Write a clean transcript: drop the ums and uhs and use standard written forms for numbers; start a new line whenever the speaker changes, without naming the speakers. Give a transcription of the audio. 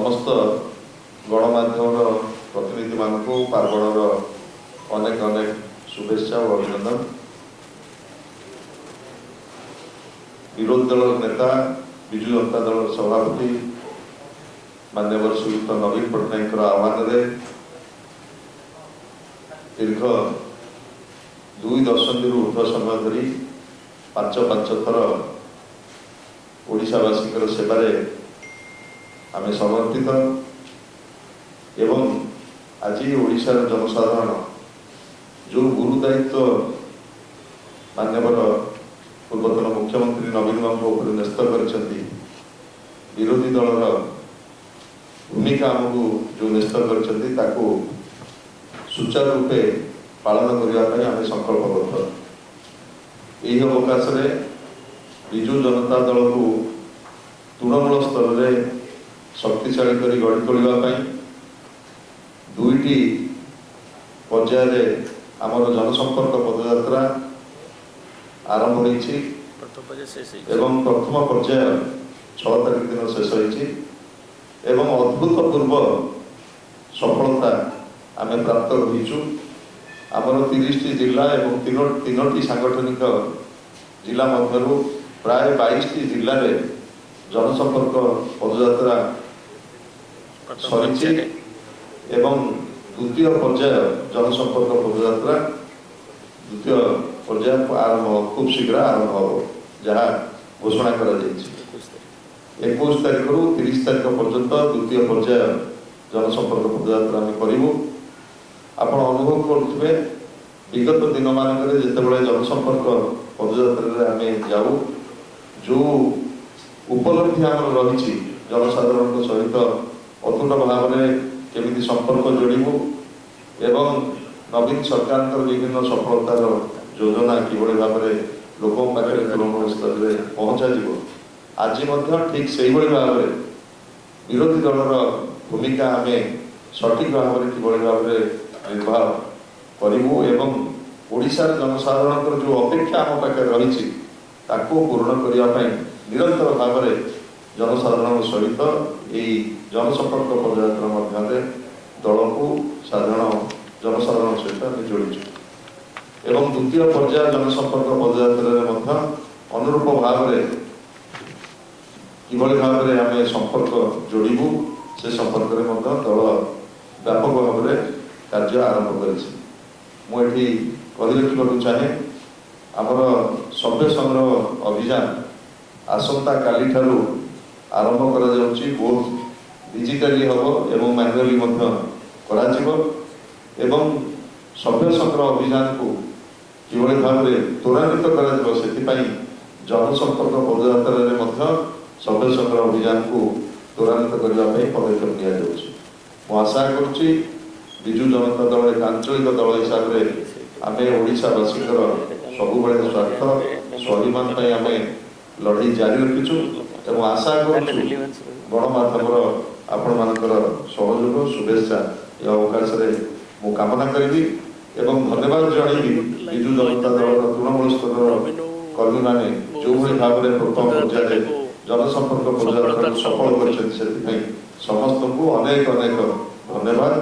समस्त गणमाध्यम प्रतिनिधि मान पार्वणर अनेक अनेक शुभेच्छा और अभिनंदन। विरोधी दल नेता विजु जनता दल सभापति माननीय श्रीयुक्त नवीन पट्टनायक आह्वान दीर्घ 2 दशंधि ऊर्ध समय धरी 5 थर ओडिशावासी सेवारे आमे समर्पित एवं आज ओडिशार जनसाधारण जो गुरु दायित्व मान्यवर पूर्वतन मुख्यमंत्री नवीन बाबू न्यस्त कर विरोधी दलर भूमिका आमको जो न्यस्त कर सुचारू रूपे पालन करने आम संकल्पबद्ध। यही अवकाश विजु जनता दल को तृणमूल स्तर में शक्तिशाली कर गढ़ी तोड़ापी 2टी पर्याय आमर जनसंपर्क पदयात्रा आरंभ होती एवं प्रथम पर्याय 6 तारीख दिन शेष होती एवं अभूतपूर्व सफलता आम प्राप्त रहीचु। आमर 30टी जिला एवं 3टी सांगठनिक जिला मध्य प्राय 22टी जिले में जनसंपर्क पदयात्रा सरी एवं द्वितीय पर्याय जनसंपर्क पदयात्रा द्वितीय पर्याय आरंभ खूब शीघ्र आरंभ हो जहाँ घोषणा कर 21 तारीख रु 30 तारीख पर्यंत द्वितीय पर्याय जनसंपर्क पदयात्रा आम करूँ। आपण अनुभव करुवे विगत दिन मानक जितेबाला जनसंपर्क पदयात्रा आम जाऊ जो उपलब्धि आम रही जनसाधारण सहित अतुट भाव में केमिति संपर्क जोड़ू एवं नवीन सरकार विभिन्न सफलतार योजना किभली भाव में लोकों पाखे तृणमूल स्तर में पहुँचा आज ठीक से भाव में विरोधी दलर भूमिका आम सठिक भाव में किभली भाव में निर्वाह करूँ एवं ओडिशार जनसाधारण जो अपेक्षा आम पाखे रही पूर्ण करने निरंतर भाव में जनसाधारण सहित यही जनसंपर्क पदयात्रा मध्य दल को जनसाधारण सहित जोड़ीचु एवं द्वितीय पर्याय जनसंपर्क पदयात्रा अनुरूप भाव में किभली भाव में आम संपर्क जोड़ू से संपर्क में दल व्यापक भाव में कार्य आरंभ करी रखा चाहे आमर सभ्य संग्रह अभियान आसंता काली ठारू आरंभ करा जाउची बहुत डिजिटली हम एवं मैनुअली एवं सभ्य संग्रह अभियान को किभली भाव में त्वरान्वित कर जनसंपर्क पदयात्रा सभ्य संग्रह अभियान को त्वरान्वित करने पदक्षेप नि आशा करुच्ची विजु जनता दल एक आंचलिक दल हिसाब से आम ओडिशावासी सबुबले स्वार्थ स्वाभिमान आम लड़ाई जारी रखीचु एवं आशा करूँ गणमाध्यम आपण मानकर सहयोग शुभेच्छा यह अवकाश मु कामना करी एवं धन्यवाद जनइबी विजु जनता दल तृणमूल स्तर कर्मी मैंने जो भाव में प्रथम पर्याय जनसंपर्क पदयात्रा सफल कर समस्त को अनेक अनेक धन्यवाद।